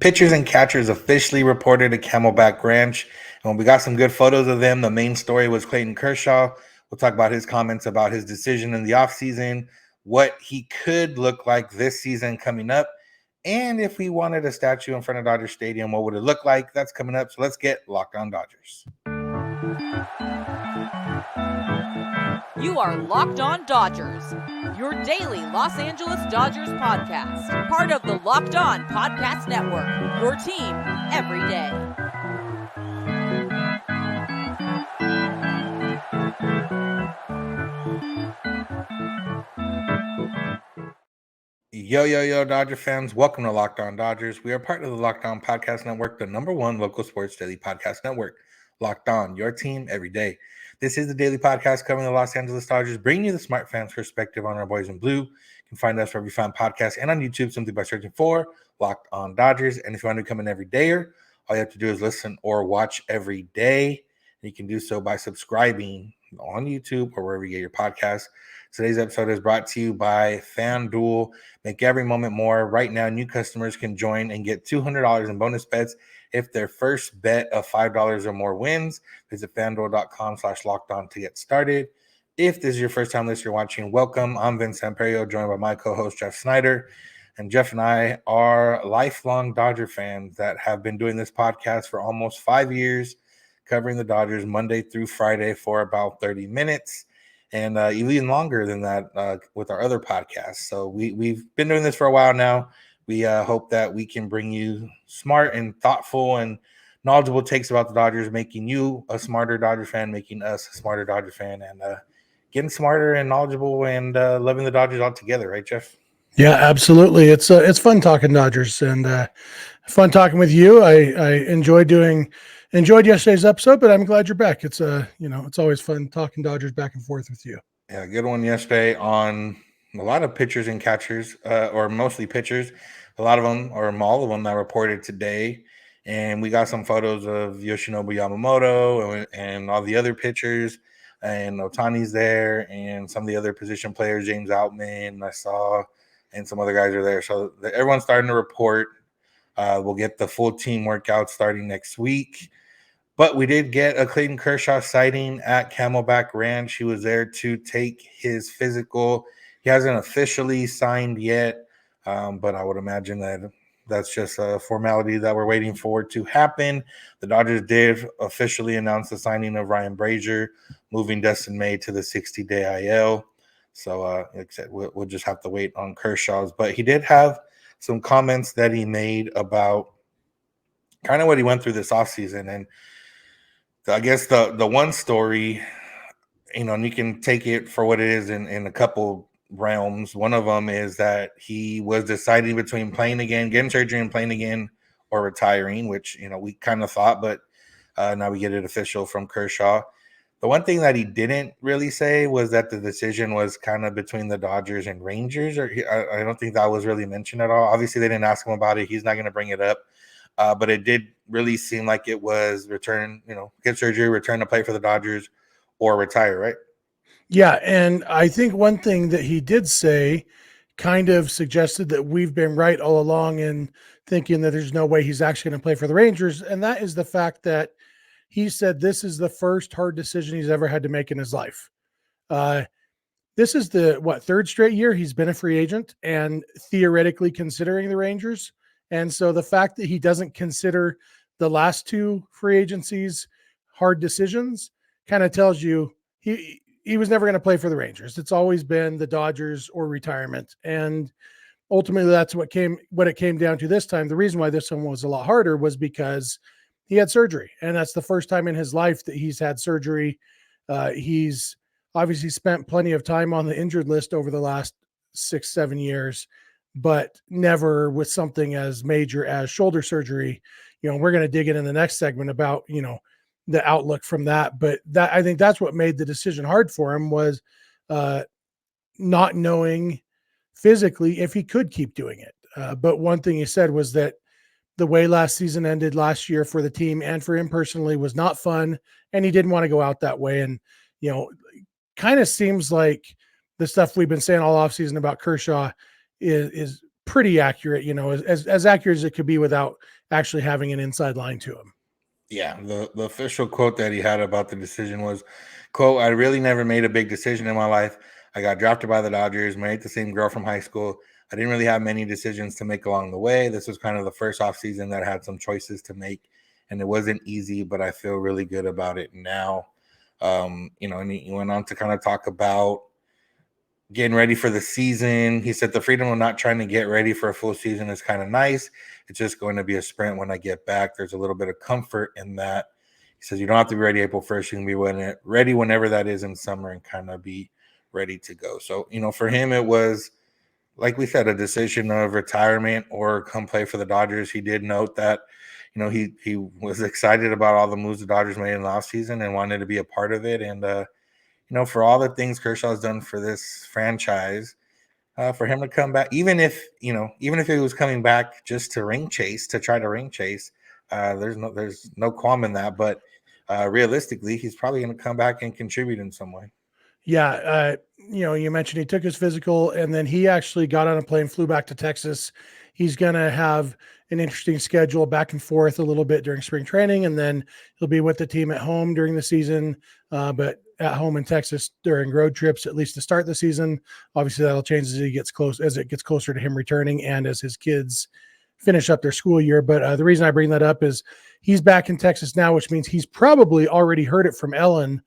Pitchers and catchers officially reported at Camelback Ranch, and we got some good photos of them. The main story was Clayton Kershaw. We'll talk about his comments about his decision in the offseason, what he could look like this season coming up, and if we wanted a statue in front of Dodger Stadium, what would it look like? That's coming up. So let's get Locked On Dodgers. You are Locked On Dodgers, your daily Los Angeles Dodgers podcast. Part of the Locked On Podcast Network, your team every day. Yo, Dodger fans. Welcome to Locked On Dodgers. We are part of the Locked On Podcast Network, the #1 local sports daily podcast network. Locked On, your team every day. This is the daily podcast covering the Los Angeles Dodgers, bringing you the smart fans' perspective on our boys in blue. You can find us wherever you find podcasts and on YouTube simply by searching for Locked On Dodgers. And if you want to become an everydayer, all you have to do is listen or watch every day. And you can do so by subscribing on YouTube or wherever you get your podcasts. Today's episode is brought to you by FanDuel. Make every moment more. Right now, new customers can join and get $200 in bonus bets if their first bet of $5 or more wins. Visit FanDuel.com/lockedon to get started. If this is your first time listening or watching, welcome. I'm Vince Samperio, joined by my co-host, Jeff Snyder. And Jeff and I are lifelong Dodger fans that have been doing this podcast for almost 5 years, covering the Dodgers Monday through Friday for about 30 minutes. And even longer than that with our other podcasts. So we've been doing this for a while now. We hope that we can bring you smart and thoughtful and knowledgeable takes about the Dodgers, making you a smarter Dodger fan, making us a smarter Dodger fan, and getting smarter and knowledgeable and loving the Dodgers all together. Right, Jeff? Yeah, absolutely. It's fun talking Dodgers and fun talking with you. I enjoyed yesterday's episode, but I'm glad you're back. It's it's always fun talking Dodgers back and forth with you. Yeah, good one yesterday on a lot of pitchers and catchers, or mostly pitchers. A lot of them, or all of them, that reported today. And we got some photos of Yoshinobu Yamamoto and all the other pitchers. And Ohtani's there, and some of the other position players, James Outman, I saw, and some other guys are there. So everyone's starting to report. We'll get the full team workout starting next week. But we did get a Clayton Kershaw sighting at Camelback Ranch. He was there to take his physical. He hasn't officially signed yet, but I would imagine that that's just a formality that we're waiting for to happen. The Dodgers did officially announce the signing of Ryan Brazier, moving Dustin May to the 60-day IL. So, like I said, we'll just have to wait on Kershaw's. But he did have some comments that he made about kind of what he went through this offseason. And I guess the one story, and you can take it for what it is in a couple realms. One of them is that he was deciding between playing again, getting surgery and playing again, or retiring, which, we kind of thought, but now we get it official from Kershaw. The one thing that he didn't really say was that the decision was kind of between the Dodgers and Rangers, or I don't think that was really mentioned at all. Obviously, they didn't ask him about it. He's not going to bring it up. But it did really seem like it was return, get surgery, return to play for the Dodgers, or retire, right? Yeah, and I think one thing that he did say kind of suggested that we've been right all along in thinking that there's no way he's actually going to play for the Rangers, and that is the fact that he said this is the first hard decision he's ever had to make in his life. This is the, third straight year he's been a free agent and theoretically considering the Rangers. And so the fact that he doesn't consider the last two free agencies hard decisions kind of tells you he was never going to play for the Rangers. It's always been the Dodgers or retirement. And ultimately that's what it came down to this time. The reason why this one was a lot harder was because he had surgery. And that's the first time in his life that he's had surgery. He's obviously spent plenty of time on the injured list over the last 6-7 years, but never with something as major as shoulder surgery. We're going to dig in the next segment about, the outlook from that. But I think that's what made the decision hard for him was not knowing physically if he could keep doing it. But one thing he said was that the way last season ended last year for the team and for him personally was not fun. And he didn't want to go out that way. And, kind of seems like the stuff we've been saying all offseason about Kershaw is pretty accurate, as accurate as it could be without actually having an inside line to him. Yeah, the official quote that he had about the decision was, quote, "I really never made a big decision in my life. I got drafted by the Dodgers, married the same girl from high school. I didn't really have many decisions to make along the way. This was kind of the first offseason that I had some choices to make, and it wasn't easy, but I feel really good about it now." And he went on to kind of talk about getting ready for the season. He said the freedom of not trying to get ready for a full season is kind of nice. It's just going to be a sprint when I get back. There's a little bit of comfort in that. He says you don't have to be ready April 1st. You can be ready whenever that is in summer and kind of be ready to go. So, for him, it was, like we said, a decision of retirement or come play for the Dodgers. He did note that, he was excited about all the moves the Dodgers made in the offseason and wanted to be a part of it. And, for all the things Kershaw's done for this franchise, for him to come back, even if he was coming back just to try to ring chase, there's no qualm in that. But realistically, he's probably going to come back and contribute in some way. Yeah. You mentioned he took his physical and then he actually got on a plane, flew back to Texas. He's going to have an interesting schedule back and forth a little bit during spring training. And then he'll be with the team at home during the season, but at home in Texas during road trips, at least to start the season. Obviously that'll change as it gets closer to him returning and as his kids finish up their school year. But the reason I bring that up is he's back in Texas now, which means he's probably already heard it from Ellen,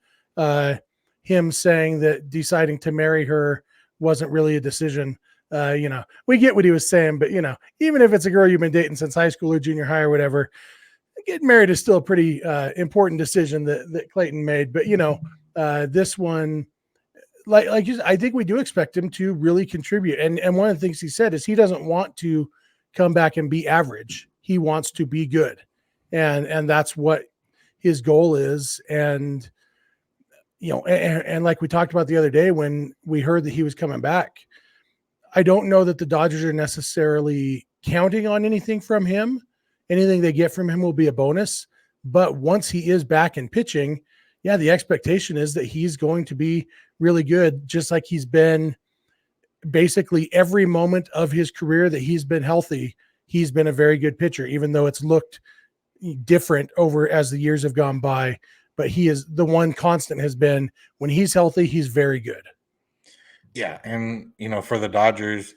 him saying that deciding to marry her wasn't really a decision. We get what he was saying, but even if it's a girl you've been dating since high school or junior high or whatever, getting married is still a pretty important decision that Clayton made. But this one, I think we do expect him to really contribute. And one of the things he said is he doesn't want to come back and be average. He wants to be good, and that's what his goal is. And and like we talked about the other day when we heard that he was coming back, I don't know that the Dodgers are necessarily counting on anything from him. Anything they get from him will be a bonus. But once he is back in pitching, yeah, the expectation is that he's going to be really good, just like he's been basically every moment of his career that he's been healthy. He's been a very good pitcher, even though it's looked different over as the years have gone by. But he is the one constant has been when he's healthy, he's very good. Yeah. And, for the Dodgers,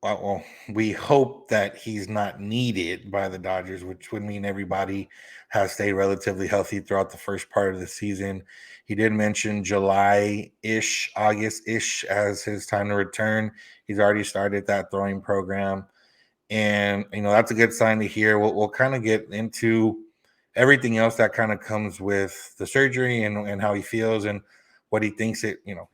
well, we hope that he's not needed by the Dodgers, which would mean everybody has stayed relatively healthy throughout the first part of the season. He did mention July-ish, August-ish as his time to return. He's already started that throwing program. And, that's a good sign to hear. We'll kind of get into everything else that kind of comes with the surgery and how he feels and what he thinks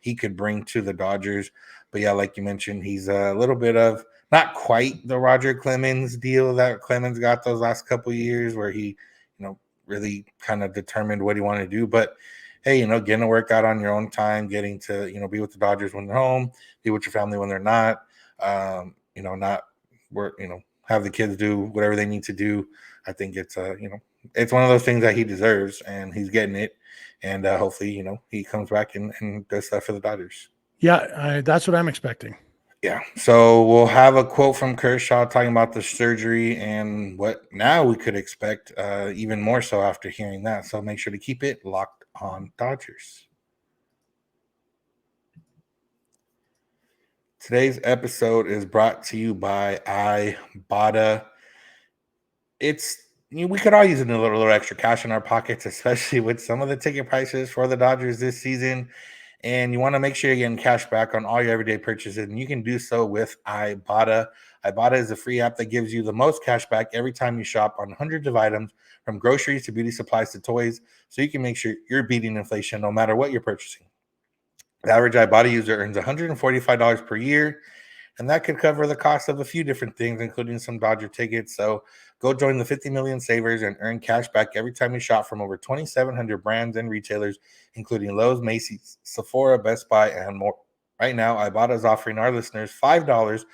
he could bring to the Dodgers. But yeah, like you mentioned, he's a little bit of not quite the Roger Clemens deal that Clemens got those last couple of years where he, really kind of determined what he wanted to do. But hey, getting to work out on your own time, getting to, be with the Dodgers when they're home, be with your family when they're not, not work, have the kids do whatever they need to do. I think it's it's one of those things that he deserves, and he's getting it. And hopefully, he comes back and does stuff for the Dodgers. Yeah, that's what I'm expecting. Yeah. So we'll have a quote from Kershaw talking about the surgery and what now we could expect, even more so after hearing that. So make sure to keep it locked on Dodgers. Today's episode is brought to you by Ibotta. We could all use a little extra cash in our pockets, especially with some of the ticket prices for the Dodgers this season. And you want to make sure you're getting cash back on all your everyday purchases, and you can do so with Ibotta. Ibotta is a free app that gives you the most cash back every time you shop on hundreds of items, from groceries to beauty supplies to toys, so you can make sure you're beating inflation no matter what you're purchasing. The average Ibotta user earns $145 per year, and that could cover the cost of a few different things, including some Dodger tickets. So go join the 50 million savers and earn cash back every time you shop from over 2,700 brands and retailers, including Lowe's, Macy's, Sephora, Best Buy, and more. Right now, Ibotta is offering our listeners $5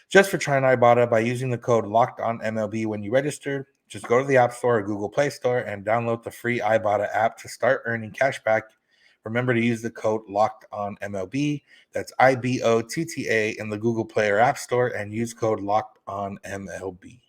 just for trying Ibotta by using the code LOCKEDONMLB when you register. Just go to the App Store or Google Play Store and download the free Ibotta app to start earning cash back remember to use the code LOCKEDONMLB. That's IBOTTA in the Google Play or App Store, and use code LOCKEDONMLB.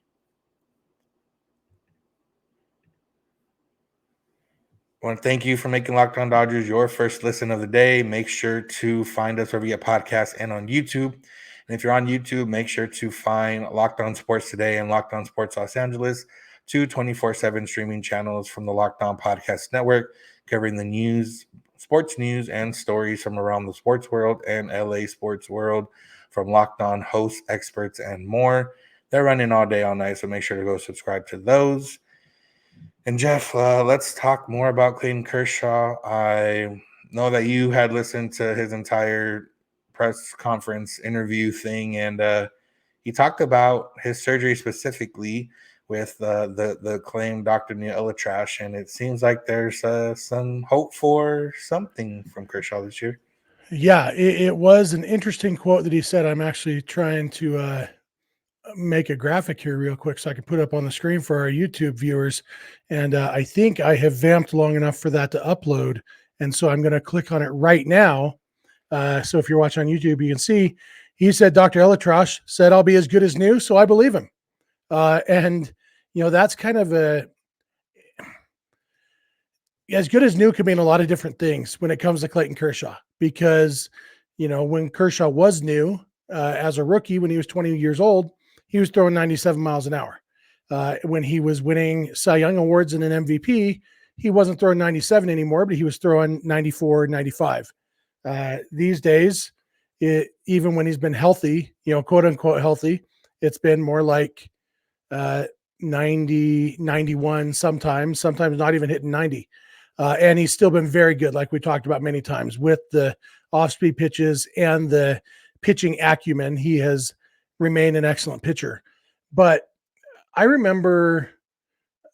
I want to thank you for making Locked On Dodgers your first listen of the day. Make sure to find us wherever you get podcasts and on YouTube. And if you're on YouTube, make sure to find Locked On Sports Today and Locked On Sports Los Angeles, two 24/7 streaming channels from the Locked On Podcast Network, covering the news, sports news, and stories from around the sports world and LA sports world from Locked On hosts, experts, and more. They're running all day, all night, so make sure to go subscribe to those. And Jeff, let's talk more about Clayton Kershaw. I know that you had listened to his entire press conference interview thing, and he talked about his surgery specifically with the claimed Dr. Neil Elitrash, and it seems like there's some hope for something from Kershaw this year. Yeah, it was an interesting quote that he said. I'm actually trying to make a graphic here real quick so I can put up on the screen for our YouTube viewers. And I think I have vamped long enough for that to upload. And so I'm going to click on it right now. So if you're watching on YouTube, you can see he said, Dr. Elitrash said, I'll be as good as new. So I believe him. And, you know, that's kind of as good as new could mean a lot of different things when it comes to Clayton Kershaw, because, you know, when Kershaw was new as a rookie, when he was 20 years old, he was throwing 97 miles an hour. When he was winning Cy Young Awards and an MVP, he wasn't throwing 97 anymore, but he was throwing 94, 95. These days, even when he's been healthy, you know, quote unquote healthy, it's been more like 90, 91, sometimes not even hitting 90. And he's still been very good, like we talked about many times, with the off-speed pitches and the pitching acumen. He has remained an excellent pitcher. But I remember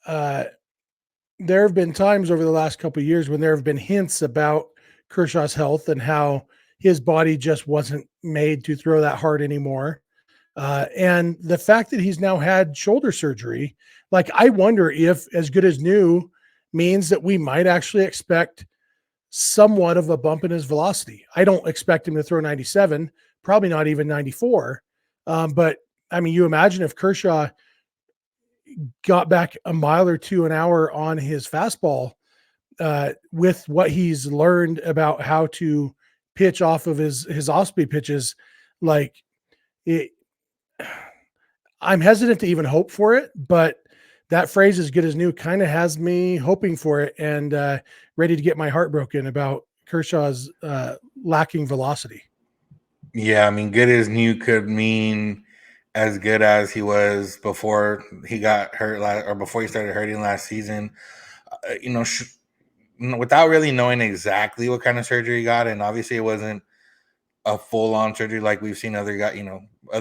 there have been times over the last couple of years when there have been hints about Kershaw's health and how his body just wasn't made to throw that hard anymore. And the fact that he's now had shoulder surgery, like, I wonder if as good as new means that we might actually expect somewhat of a bump in his velocity. I don't expect him to throw 97, probably not even 94. But I mean, you imagine if Kershaw got back a mile or two an hour on his fastball, with what he's learned about how to pitch off of his off-speed pitches, like it, I'm hesitant to even hope for it, but that phrase "as good as new" kind of has me hoping for it and ready to get my heart broken about Kershaw's lacking velocity. Yeah, I mean, good as new could mean as good as he was before he got hurt or before he started hurting last season. Without really knowing exactly what kind of surgery he got, and obviously it wasn't a full-on surgery like we've seen other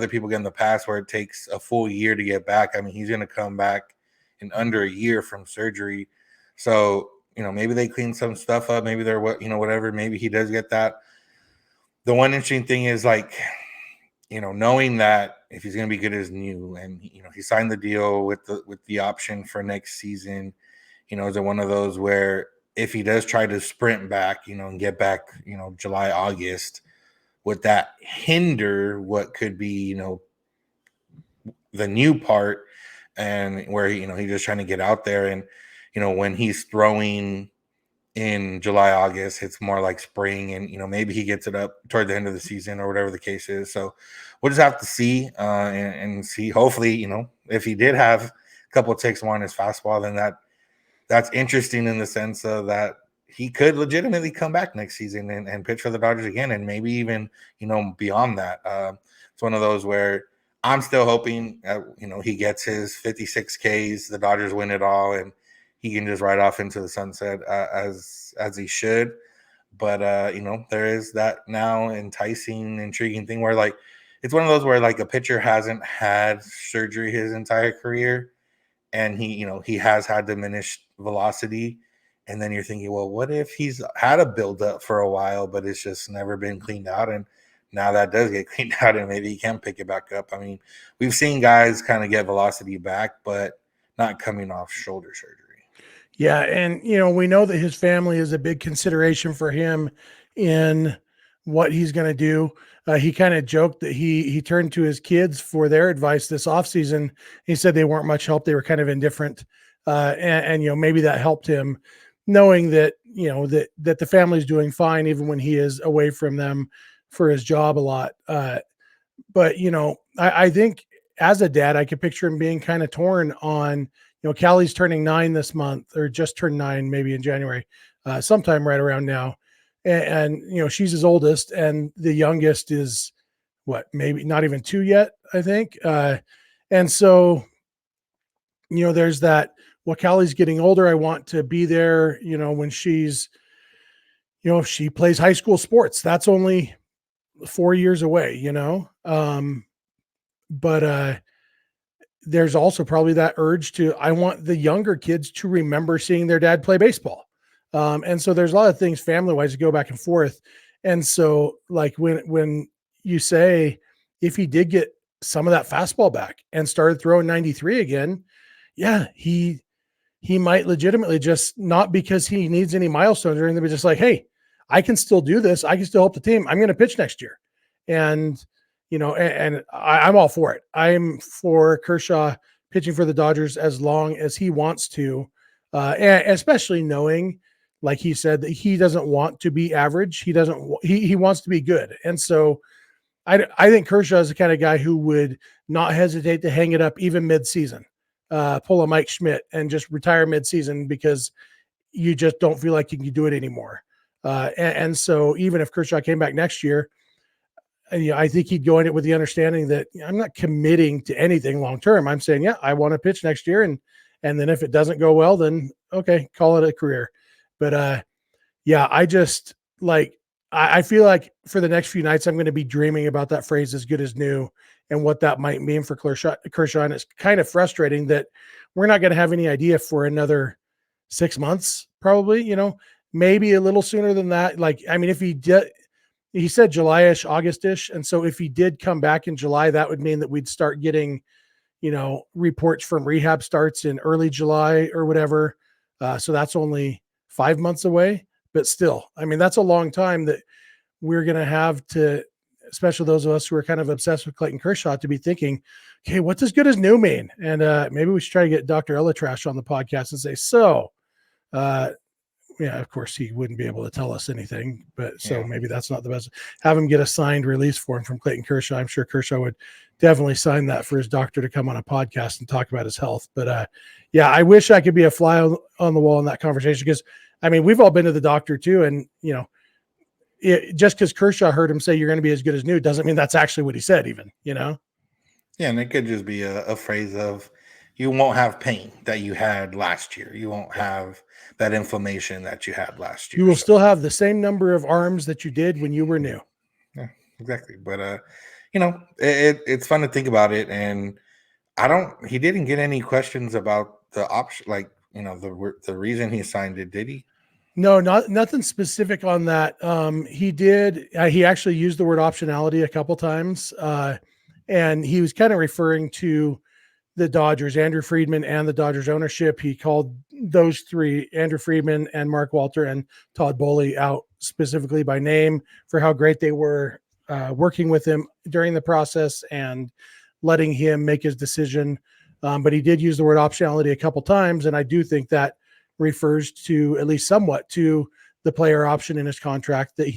people get in the past where it takes a full year to get back. I mean, he's going to come back in under a year from surgery. So, maybe they clean some stuff up. Maybe they're whatever. Maybe he does get that. The one interesting thing is, like, knowing that if he's going to be good as new, and he signed the deal with the option for next season, is it one of those where if he does try to sprint back, and get back, July, August, would that hinder what could be, the new part, and where he's just trying to get out there, and when he's throwing in July, August, it's more like spring, and maybe he gets it up toward the end of the season or whatever the case is. So we'll just have to see and see. Hopefully, if he did have a couple of takes more on his fastball, then that's interesting in the sense of that he could legitimately come back next season and pitch for the Dodgers again, and maybe even beyond that. It's one of those where I'm still hoping he gets his 56 Ks, the Dodgers win it all, and he can just ride off into the sunset as he should. But there is that now enticing, intriguing thing where, like, it's one of those where, like, a pitcher hasn't had surgery his entire career, and he has had diminished velocity, and then you're thinking, well, what if he's had a buildup for a while, but it's just never been cleaned out, and now that does get cleaned out, and maybe he can pick it back up. I mean, we've seen guys kind of get velocity back, but not coming off shoulder surgery. Yeah, and we know that his family is a big consideration for him in what he's going to do. He kind of joked that he turned to his kids for their advice this offseason. He said they weren't much help; they were kind of indifferent, and maybe that helped him, knowing that that the family's doing fine even when he is away from them for his job a lot. But I think as a dad, I could picture him being kind of torn on. Callie's turning 9 this month, or just turned 9, maybe in January, sometime right around now. And she's his oldest, and the youngest is what, maybe not even 2 yet, I think. And so, there's that. Well, Callie's getting older. I want to be there, when she's, if she plays high school sports. That's only 4 years away, but there's also probably that urge to, I want the younger kids to remember seeing their dad play baseball. And so there's a lot of things family wise to go back and forth. And so like when you say, if he did get some of that fastball back and started throwing 93 again, yeah, he might legitimately, just not because he needs any milestones or anything, but just like, hey, I can still do this. I can still help the team. I'm going to pitch next year. And I'm all for it. I'm for Kershaw pitching for the Dodgers as long as he wants to, and especially knowing, like he said, that he doesn't want to be average. He wants to be good. And so I think Kershaw is the kind of guy who would not hesitate to hang it up even mid-season, pull a Mike Schmidt and just retire mid-season because you just don't feel like you can do it anymore. And so even if Kershaw came back next year, I think he'd go in it with the understanding that I'm not committing to anything long-term. I'm saying, yeah, I want to pitch next year. And then if it doesn't go well, then okay, call it a career. But yeah, I just I feel like for the next few nights, I'm going to be dreaming about that phrase, as good as new, and what that might mean for Kershaw. And it's kind of frustrating that we're not going to have any idea for another 6 months, probably, maybe a little sooner than that. If he did, he said July-ish, August-ish. And so if he did come back in July, that would mean that we'd start getting, reports from rehab starts in early July or whatever. So that's only 5 months away, but still, that's a long time that we're going to have to, especially those of us who are kind of obsessed with Clayton Kershaw, to be thinking, okay, what's as good as new mean? And maybe we should try to get Dr. Elatrash on the podcast and say, yeah, of course he wouldn't be able to tell us anything, but so maybe that's not the best. Have him get a signed release form from Clayton Kershaw. I'm sure Kershaw would definitely sign that for his doctor to come on a podcast and talk about his health. But yeah, I wish I could be a fly on the wall in that conversation, because we've all been to the doctor too. And, just because Kershaw heard him say you're going to be as good as new doesn't mean that's actually what he said even, Yeah. And it could just be a phrase of, you won't have pain that you had last year. You won't have that inflammation that you had last year. You will still have the same number of arms that you did when you were new. Yeah, exactly. But, it's fun to think about it. And he didn't get any questions about the option, the reason he signed it, did he? No, nothing specific on that. He actually used the word optionality a couple times. And he was kind of referring to the Dodgers, Andrew Friedman, and the Dodgers ownership. He called those three, Andrew Friedman and Mark Walter and Todd Bowley, out specifically by name for how great they were working with him during the process and letting him make his decision. But he did use the word optionality a couple times. And I do think that refers to, at least somewhat, to the player option in his contract, that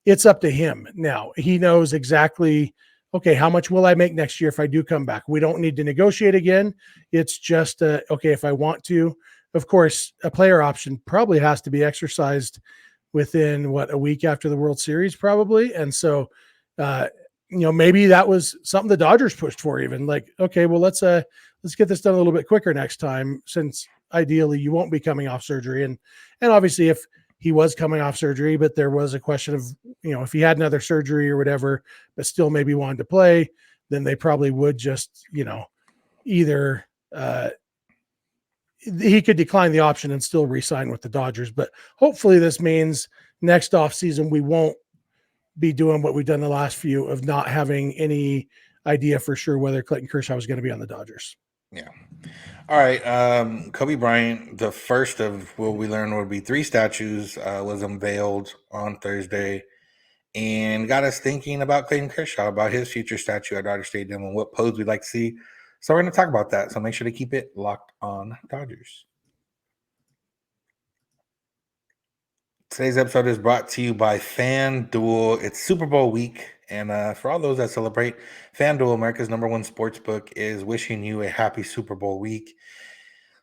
it's up to him. Now he knows exactly, okay, how much will I make next year if I do come back? We don't need to negotiate again. It's just, okay, if I want to. Of course, a player option probably has to be exercised within, a week after the World Series, probably. And so, maybe that was something the Dodgers pushed for, even okay, well, let's get this done a little bit quicker next time, since ideally you won't be coming off surgery. And obviously if he was coming off surgery, but there was a question of, if he had another surgery or whatever, but still maybe wanted to play, then they probably would just, either he could decline the option and still re-sign with the Dodgers. But hopefully this means next offseason we won't be doing what we've done the last few, of not having any idea for sure whether Clayton Kershaw was going to be on the Dodgers. Yeah. All right. Kobe Bryant, the first of what we learned would be 3 statues, was unveiled on Thursday and got us thinking about Clayton Kershaw, about his future statue at Dodger Stadium and what pose we'd like to see. So we're going to talk about that. So make sure to keep it locked on Dodgers. Today's episode is brought to you by FanDuel. It's Super Bowl week. And for all those that celebrate, FanDuel, America's #1 sports book, is wishing you a happy Super Bowl week.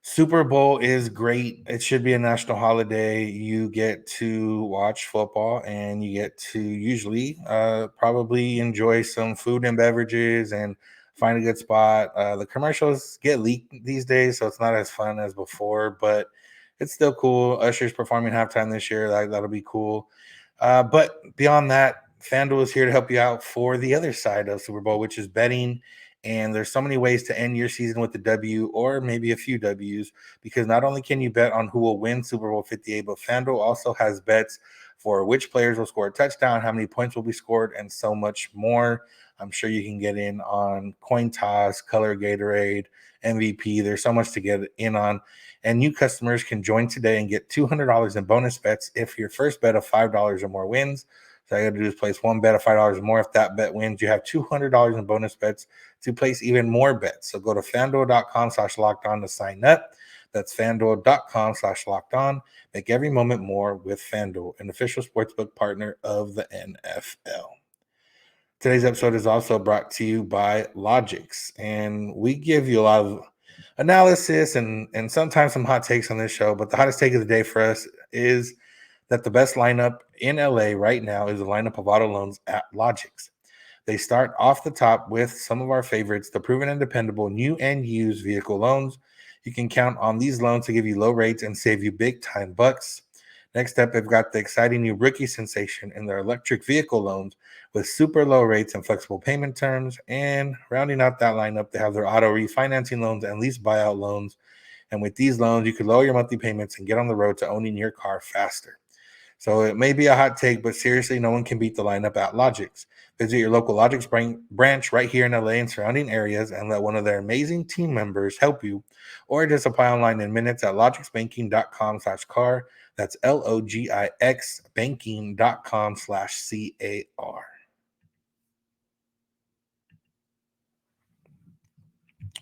Super Bowl is great. It should be a national holiday. You get to watch football and you get to usually probably enjoy some food and beverages and find a good spot. The commercials get leaked these days, so it's not as fun as before, but it's still cool. Usher's performing halftime this year. That'll be cool. But beyond that, FanDuel is here to help you out for the other side of Super Bowl, which is betting. And there's so many ways to end your season with a W or maybe a few W's, because not only can you bet on who will win Super Bowl 58, but FanDuel also has bets for which players will score a touchdown, how many points will be scored, and so much more. I'm sure you can get in on coin toss, color Gatorade, MVP. There's so much to get in on. And new customers can join today and get $200 in bonus bets if your first bet of $5 or more wins. So all you got to do is place one bet of $5 or more. If that bet wins, you have $200 in bonus bets to place even more bets. So go to FanDuel.com/lockedon to sign up. That's FanDuel.com/lockedon. Make every moment more with FanDuel, an official sportsbook partner of the NFL. Today's episode is also brought to you by Logix, and we give you a lot of analysis and sometimes some hot takes on this show, but the hottest take of the day for us is that the best lineup in LA right now is the lineup of auto loans at Logix. They start off the top with some of our favorites, the proven and dependable new and used vehicle loans. You can count on these loans to give you low rates and save you big time bucks. Next up, they've got the exciting new rookie sensation in their electric vehicle loans with super low rates and flexible payment terms. And rounding out that lineup, they have their auto refinancing loans and lease buyout loans. And with these loans, you can lower your monthly payments and get on the road to owning your car faster. So it may be a hot take, but seriously, no one can beat the lineup at Logix. Visit your local Logix branch right here in LA and surrounding areas and let one of their amazing team members help you. Or just apply online in minutes at logixbanking.com/car. That's LOGIX banking.com/CAR.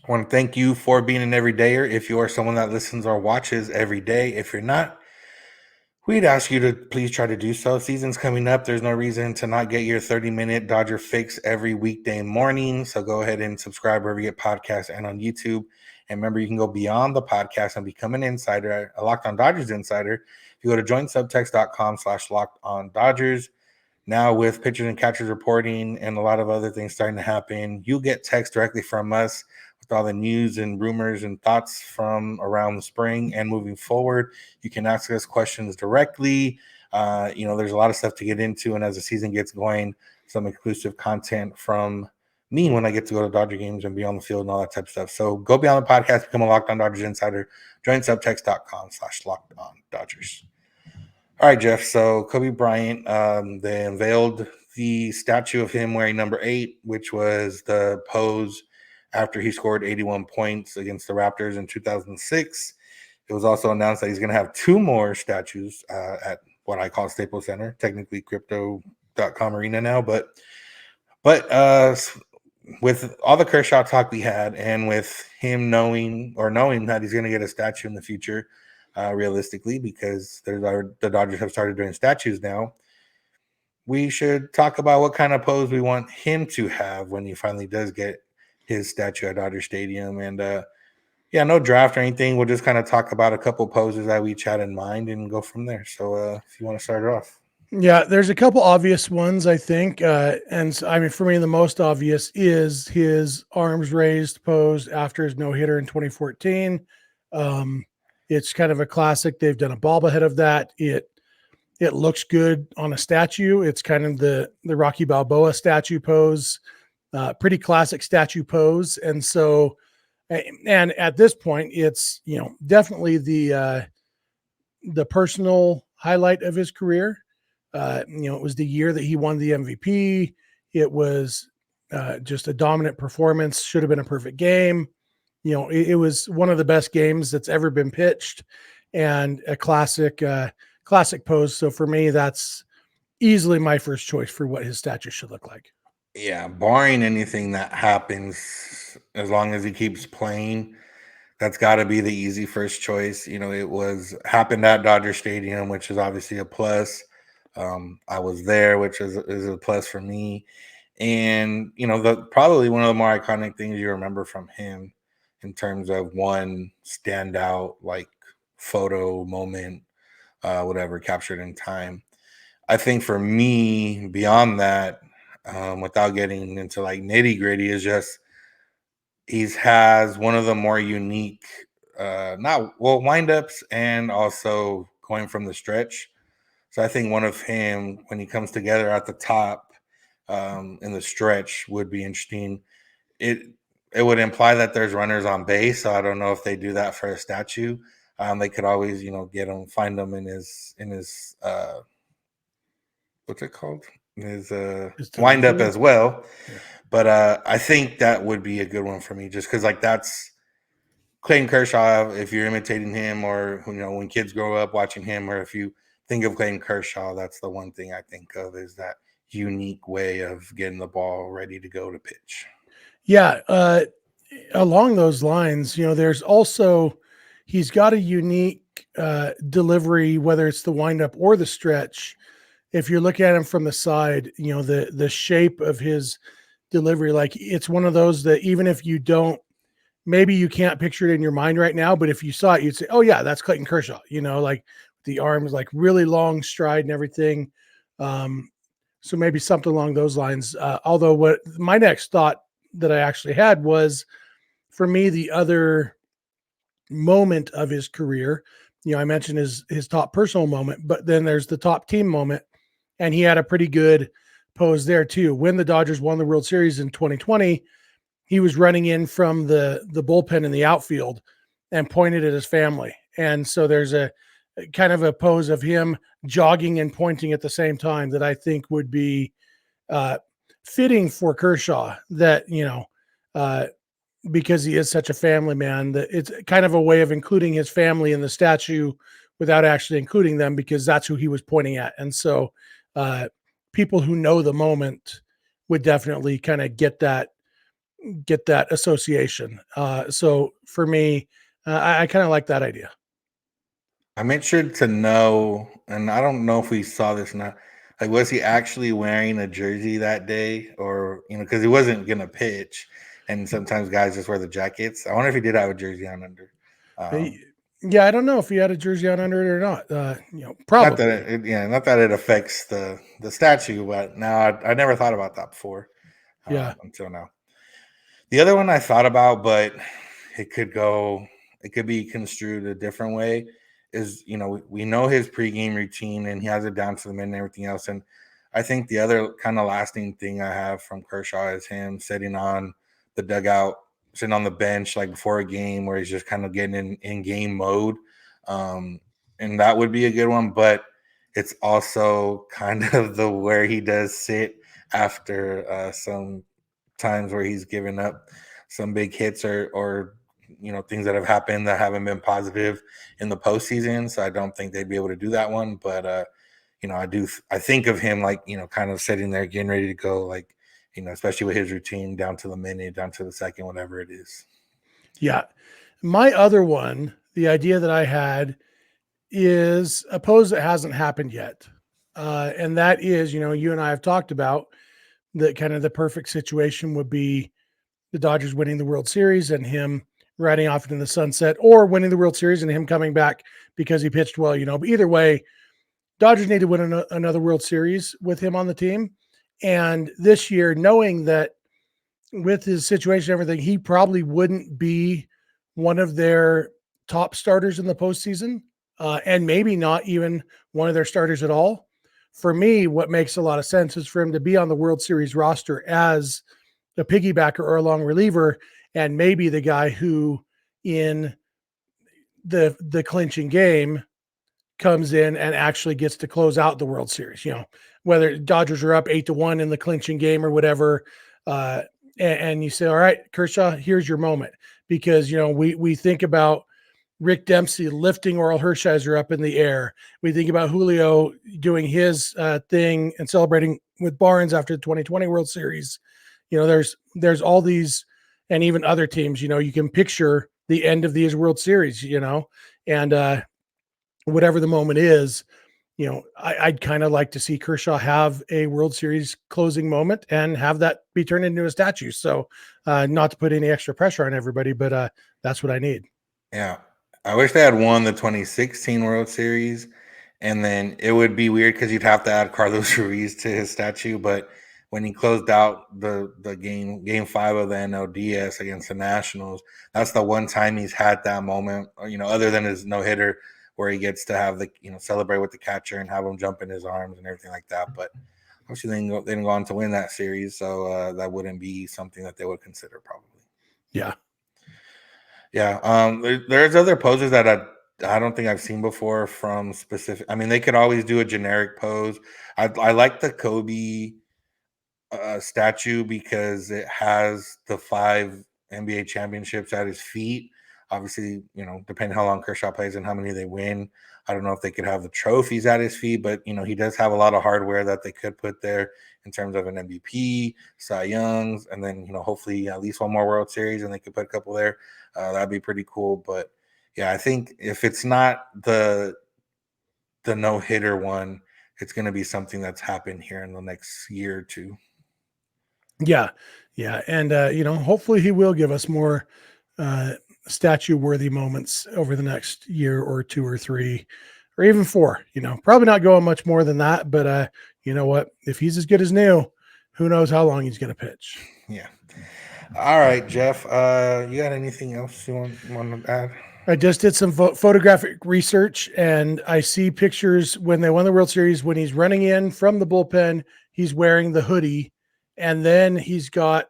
I want to thank you for being an everydayer. If you are someone that listens or watches every day, if you're not, we'd ask you to please try to do so. Season's coming up. There's no reason to not get your 30-minute Dodger fix every weekday morning. So go ahead and subscribe wherever you get podcasts and on YouTube. And remember, you can go beyond the podcast and become an insider, a Locked On Dodgers insider. If you go to joinsubtext.com/LockedOnDodgers. Now with pitchers and catchers reporting and a lot of other things starting to happen, you get text directly from us with all the news and rumors and thoughts from around the spring and moving forward. You can ask us questions directly. There's a lot of stuff to get into, and as the season gets going, some exclusive content from me when I get to go to Dodger games and be on the field and all that type of stuff. So go beyond the podcast, become a Locked On Dodgers insider. Join subtext.com/LockedOnDodgers. All right, Jeff. So Kobe Bryant, they unveiled the statue of him wearing number 8, which was the pose after he scored 81 points against the Raptors in 2006. It was also announced that he's going to have 2 more statues at what I call Staples Center, technically Crypto.com Arena now. But with all the Kershaw talk we had, and with him knowing that he's going to get a statue in the future, realistically, because the Dodgers have started doing statues now, we should talk about what kind of pose we want him to have when he finally does get his statue at Dodger Stadium. And no draft or anything. We'll just kind of talk about a couple poses that we each had in mind and go from there. So if you want to start it off. Yeah, there's a couple obvious ones, I think. For me, the most obvious is his arms raised pose after his no-hitter in 2014. It's kind of a classic. They've done a bobblehead of that. It looks good on a statue. It's kind of the Rocky Balboa statue pose, pretty classic statue pose. And so, and at this point, it's, definitely the personal highlight of his career. It was the year that he won the MVP. It was just a dominant performance. Should have been a perfect game. it was one of the best games that's ever been pitched, and a classic pose. So for me, that's easily my first choice for what his statue should look like. Yeah, barring anything that happens, as long as he keeps playing, that's got to be the easy first choice. It happened at Dodger Stadium, which is obviously a plus. I was there, which is a plus for me. And probably one of the more iconic things you remember from him, in terms of one standout like photo moment, whatever, captured in time. I think for me, beyond that, without getting into like nitty gritty, is just has one of the more unique, windups and also going from the stretch. So I think one of him, when he comes together at the top, in the stretch, would be interesting. It would imply that there's runners on base, so I don't know if they do that for a statue. They could always, find them in his what's it called? His wind up as well. Yeah. But I think that would be a good one for me, just because like that's Clayton Kershaw. If you're imitating him, or when kids grow up watching him, or if you think of Clayton Kershaw, that's the one thing I think of, is that unique way of getting the ball ready to go to pitch. Yeah. Along those lines, there's also, he's got a unique delivery, whether it's the windup or the stretch. If you're looking at him from the side, the shape of his delivery, like it's one of those that even if you don't, maybe you can't picture it in your mind right now, but if you saw it, you'd say, oh yeah, that's Clayton Kershaw, like the arms, like really long stride and everything. So maybe something along those lines. Although what my next thought that I actually had was, for me, the other moment of his career, I mentioned his top personal moment, but then there's the top team moment. And he had a pretty good pose there too. When the Dodgers won the World Series in 2020, he was running in from the bullpen in the outfield and pointed at his family. And so there's a kind of a pose of him jogging and pointing at the same time that I think would be fitting for Kershaw, that, because he is such a family man, that it's kind of a way of including his family in the statue without actually including them, because that's who he was pointing at. And so people who know the moment would definitely kind of get that association. So for me, I kind of like that idea. I'm interested to know, and I don't know if we saw this now, like, was he actually wearing a jersey that day, or because he wasn't gonna pitch, and sometimes guys just wear the jackets. I wonder if he did have a jersey on under. Yeah, I don't know if he had a jersey on under it or not. Probably. Not that it affects the statue, but now I never thought about that before. Until now. The other one I thought about, but it could be construed a different way, is we know his pregame routine and he has it down to the minute and everything else. And I think the other kind of lasting thing I have from Kershaw is him sitting on the dugout, sitting on the bench like before a game, where he's just kind of getting in game mode. And that would be a good one, but it's also kind of the where he does sit after some times where he's given up some big hits or things that have happened that haven't been positive in the postseason. So I don't think they'd be able to do that one. But I think of him like kind of sitting there getting ready to go, like especially with his routine down to the minute, down to the second, whatever it is. Yeah. My other one, the idea that I had, is a pose that hasn't happened yet. And that is, you and I have talked about that kind of the perfect situation would be the Dodgers winning the World Series and him riding off into the sunset, or winning the World Series and him coming back because he pitched well, but either way, Dodgers need to win another World Series with him on the team. And this year, knowing that with his situation, everything, he probably wouldn't be one of their top starters in the postseason, and maybe not even one of their starters at all. For me, what makes a lot of sense is for him to be on the World Series roster as a piggybacker or a long reliever, and maybe the guy who in the clinching game comes in and actually gets to close out the World Series. Whether Dodgers are up 8-1 in the clinching game or whatever, and you say, all right, Kershaw, here's your moment. Because, we think about Rick Dempsey lifting Oral Hershiser up in the air. We think about Julio doing his thing and celebrating with Barnes after the 2020 World Series. There's all these, and even other teams, you can picture the end of these World Series, and whatever the moment is, I'd kind of like to see Kershaw have a World Series closing moment and have that be turned into a statue. So not to put any extra pressure on everybody, but that's what I need. Yeah. I wish they had won the 2016 World Series, and then it would be weird because you'd have to add Carlos Ruiz to his statue. But when he closed out the game 5 of the NLDS against the Nationals, that's the one time he's had that moment, other than his no-hitter, where he gets to have the, celebrate with the catcher and have him jump in his arms and everything like that. But obviously they didn't go on to win that series, so that wouldn't be something that they would consider probably. Yeah. Yeah. There's other poses that I don't think I've seen before from specific. I mean, they could always do a generic pose. I like the Kobe statue because it has the 5 NBA championships at his feet. Obviously, depending how long Kershaw plays and how many they win, I don't know if they could have the trophies at his feet, but he does have a lot of hardware that they could put there in terms of an MVP, Cy Youngs, and then hopefully at least one more World Series, and they could put a couple there. That'd be pretty cool. But yeah, I think if it's not the no-hitter one, it's going to be something that's happened here in the next year or two. Yeah. And, hopefully he will give us more statue-worthy moments over the next year or 2 or 3 or even 4, probably not going much more than that. But you know what? If he's as good as new, who knows how long he's going to pitch. Yeah. All right, Jeff. You got anything else you want to add? I just did some photographic research, and I see pictures when they won the World Series, when he's running in from the bullpen, he's wearing the hoodie, and then he's got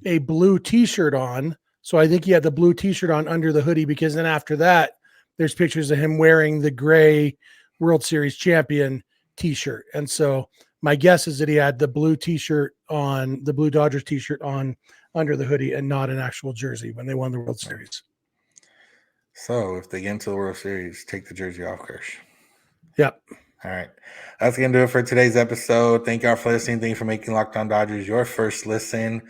a blue t-shirt on. So I think he had the blue t-shirt on under the hoodie, because then after that, there's pictures of him wearing the gray World Series champion t-shirt. And so my guess is that he had the blue t-shirt on, the blue Dodgers t-shirt on under the hoodie, and not an actual jersey when they won the World Series. So if they get into the World Series, take the jersey off, Kersh. Yep. All right. That's going to do it for today's episode. Thank y'all for listening. Thank you for making Locked On Dodgers your first listen.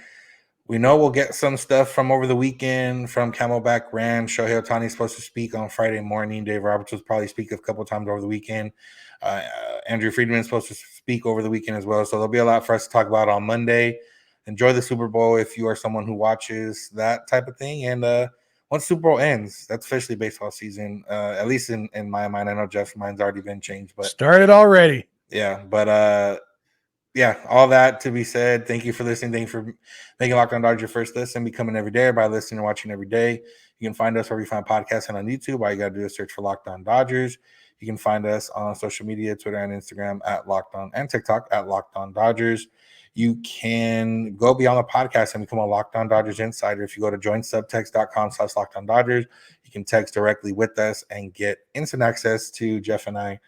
We know we'll get some stuff from over the weekend from Camelback Ranch. Shohei Ohtani is supposed to speak on Friday morning. Dave Roberts will probably speak a couple times over the weekend. Andrew Friedman is supposed to speak over the weekend as well. So there'll be a lot for us to talk about on Monday. Enjoy the Super Bowl if you are someone who watches that type of thing. And once Super Bowl ends, that's officially baseball season, at least in my mind. I know Jeff's mind's already been changed. But started already. Yeah, but yeah, all that to be said. Thank you for listening. Thank you for making Locked On Dodgers your first listen, becoming every day, by listening and watching every day. You can find us wherever you find podcasts and on YouTube. All you got to do is search for Locked On Dodgers. You can find us on social media, Twitter and Instagram at Locked On, and TikTok at Locked On Dodgers. You can go beyond the podcast and become a Locked On Dodgers insider. If you go to joinsubtext.com/Locked On Dodgers, you can text directly with us and get instant access to Jeff and I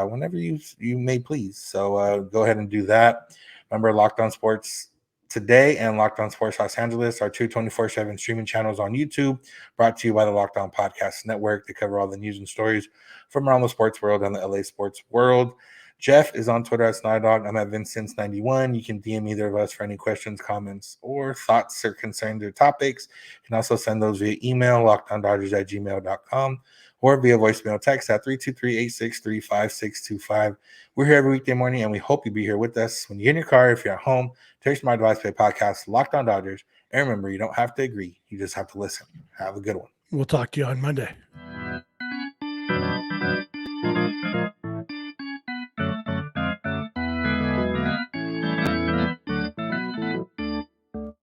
whenever you may please. So go ahead and do that. Remember, Locked On Sports Today and Locked On Sports Los Angeles are 2 24/7 streaming channels on YouTube, brought to you by the Locked On Podcast Network. They cover all the news and stories from around the sports world and the LA sports world. Jeff is on Twitter at Snydog. I'm at Vincent91. You can DM either of us for any questions, comments, or thoughts or concerns or topics. You can also send those via email, lockedondodgers@gmail.com, or via voicemail text at 323-863-5625. We're here every weekday morning, and we hope you'll be here with us. When you're in your car, if you're at home, text my advice, play podcast, Locked On Dodgers. And remember, you don't have to agree. You just have to listen. Have a good one. We'll talk to you on Monday.